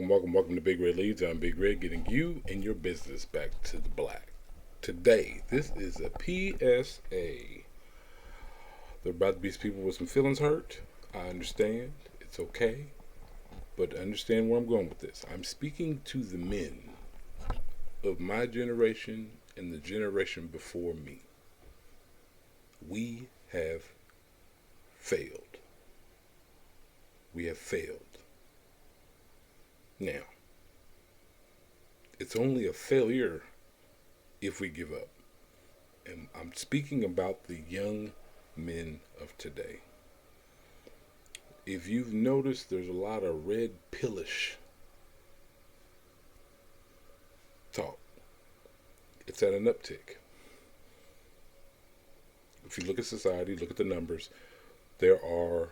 welcome to Big Red Leads. I'm Big Red, getting you and your business back to the black. Today, this is a PSA. There are about to be people with some feelings hurt. I understand. It's okay. But understand where I'm going with this. I'm speaking to the men of my generation and the generation before me. We have failed. We have failed. Now, it's only a failure if we give up. And I'm speaking about the young men of today. If you've noticed, there's a lot of red pillish talk. It's at an uptick. If you look at society, look at the numbers, there are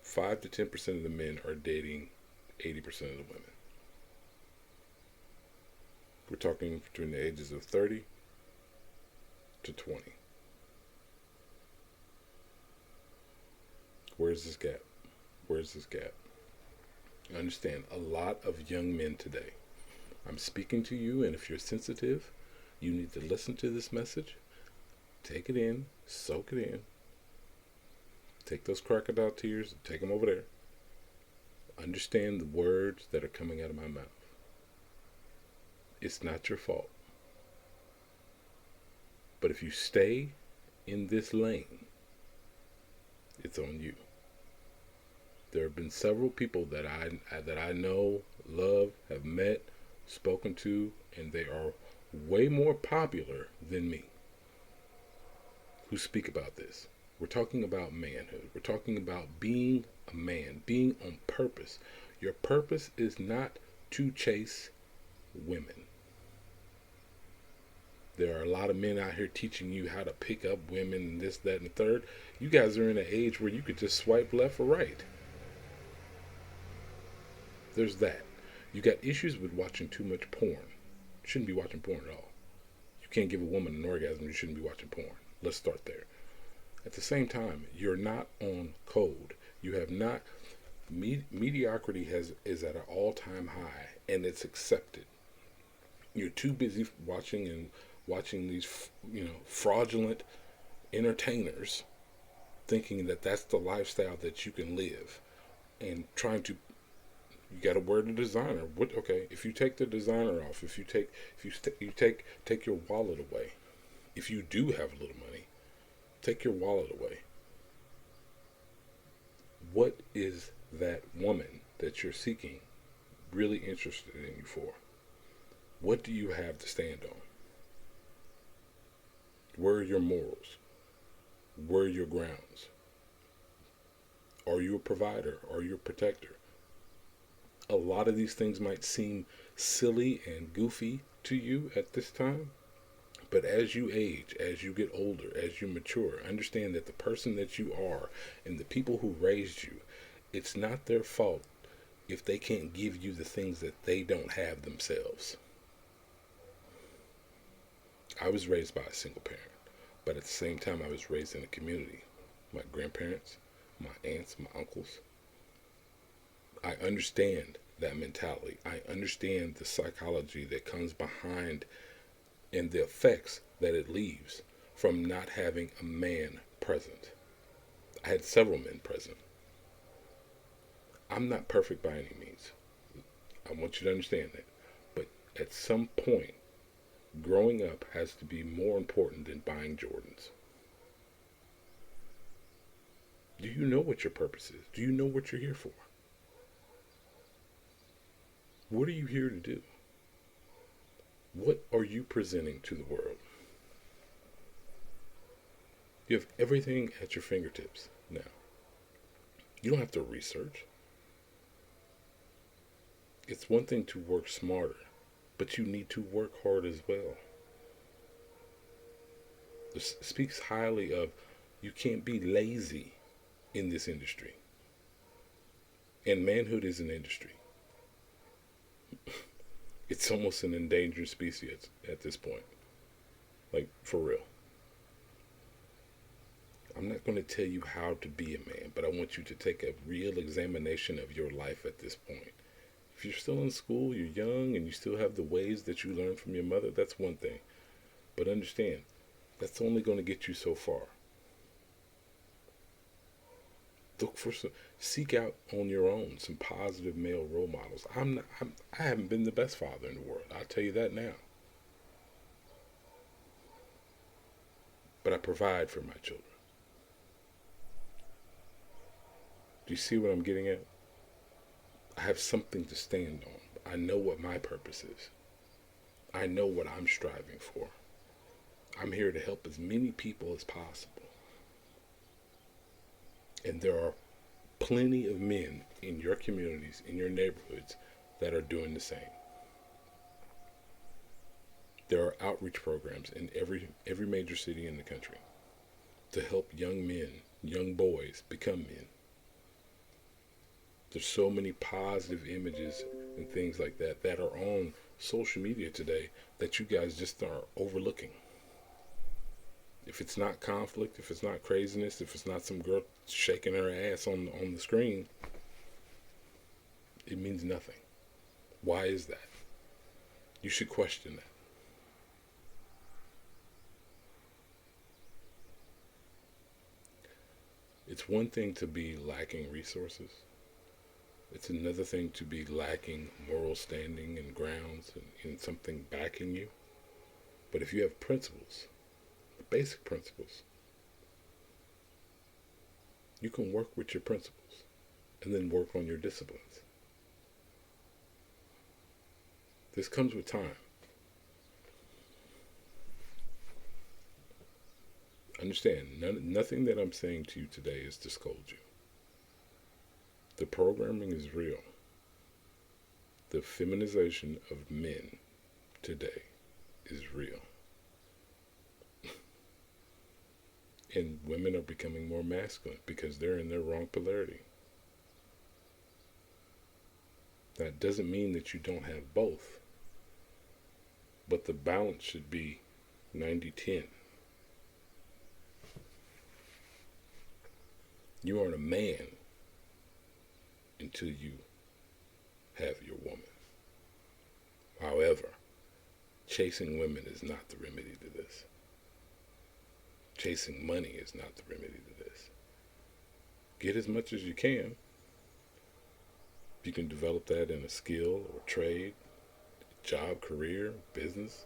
5 to 10% of the men are dating 80% of the women. We're talking between the ages of 30 to 20. Where's this gap? Where's this gap? I understand a lot of young men today. I'm speaking to you, and if you're sensitive, you need to listen to this message. Take it in, soak it in. Take those crocodile tears and take them over there. Understand the words that are coming out of my mouth. It's not your fault. But if you stay in this lane, it's on you. There have been several people that I know, love, have met, spoken to, and they are way more popular than me who speak about this. We're talking about manhood. We're talking about being a man, being on purpose. Your purpose is not to chase women. There are a lot of men out here teaching you how to pick up women and this, that, and the third. You guys are in an age where you could just swipe left or right. There's that. You got issues with watching too much porn. You shouldn't be watching porn at all. You can't give a woman an orgasm. You shouldn't be watching porn. Let's start there. At the same time, you're not on code. You have not. Mediocrity is at an all-time high, and it's accepted. You're too busy watching these, fraudulent entertainers, thinking that that's the lifestyle that you can live, and trying to. You got to wear the designer. Okay, if you take the designer off, if you take your wallet away, if you do have a little money, take your wallet away. What is that woman that you're seeking really interested in you for? What do you have to stand on? Where are your morals? Where are your grounds? Are you a provider? Are you a protector? A lot of these things might seem silly and goofy to you at this time, but as you age, as you get older, as you mature, understand that the person that you are and the people who raised you, it's not their fault if they can't give you the things that they don't have themselves. I was raised by a single parent, but at the same time I was raised in a community. My grandparents, my aunts, my uncles. I understand that mentality. I understand the psychology that comes behind and the effects that it leaves from not having a man present. I had several men present. I'm not perfect by any means. I want you to understand that. But at some point, growing up has to be more important than buying Jordans. Do you know what your purpose is? Do you know what you're here for? What are you here to do? What are you presenting to the world? You have everything at your fingertips now. You don't have to research. It's one thing to work smarter, but you need to work hard as well. This speaks highly of you can't be lazy in this industry. And manhood is an industry. It's almost an endangered species at this point. Like, for real. I'm not going to tell you how to be a man, but I want you to take a real examination of your life at this point. If you're still in school, you're young, and you still have the ways that you learned from your mother, that's one thing. But understand, that's only going to get you so far. Look for some, seek out on your own some positive male role models. I haven't been the best father in the world. I'll tell you that now. But I provide for my children. Do you see what I'm getting at? I have something to stand on. I know what my purpose is. I know what I'm striving for. I'm here to help as many people as possible. And there are plenty of men in your communities, in your neighborhoods, that are doing the same. There are outreach programs in every major city in the country to help young men, young boys become men. There's so many positive images and things like that that are on social media today that you guys just are overlooking. If it's not conflict, if it's not craziness, if it's not some girl shaking her ass on the screen, it means nothing. Why is that? You should question that. It's one thing to be lacking resources. It's another thing to be lacking moral standing and grounds and something backing you. But if you have principles, the basic principles, you can work with your principles and then work on your disciplines. This comes with time. Understand, nothing that I'm saying to you today is to scold you. The programming is real. The feminization of men today is real. And women are becoming more masculine because they're in their wrong polarity. That doesn't mean that you don't have both, but the balance should be 90-10. You aren't a man until you have your woman. However, chasing women is not the remedy to this. Chasing money is not the remedy to this. Get as much as you can. You can develop that in a skill or trade, job, career, business,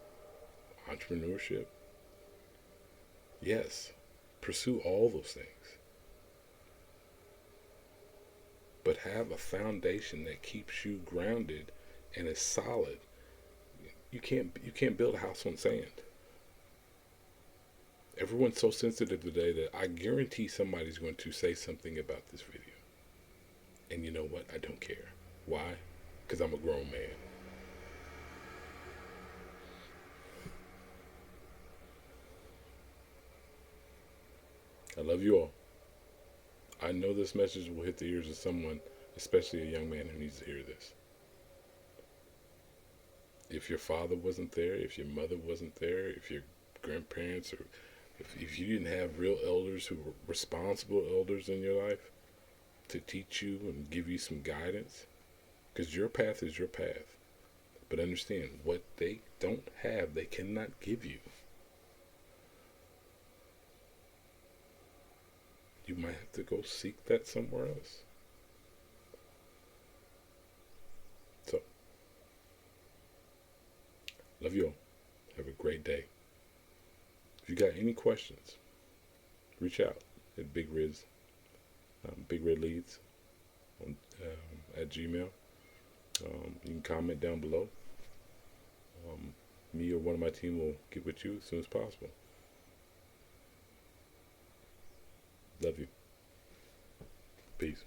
entrepreneurship. Yes, pursue all those things. But have a foundation that keeps you grounded and is solid. You can't build a house on sand. Everyone's so sensitive today that I guarantee somebody's going to say something about this video. And you know what? I don't care. Why? Because I'm a grown man. I love you all. I know this message will hit the ears of someone, especially a young man who needs to hear this. If your father wasn't there, if your mother wasn't there, if your grandparents, or if you didn't have real elders who were responsible elders in your life to teach you and give you some guidance, because your path is your path. But understand, what they don't have, they cannot give you. You might have to go seek that somewhere else. So, love you all. Have a great day. If you got any questions, reach out at Big Riz, Big Red Leads on, at Gmail. You can comment down below. Me or one of my team will get with you as soon as possible. Love you. Peace.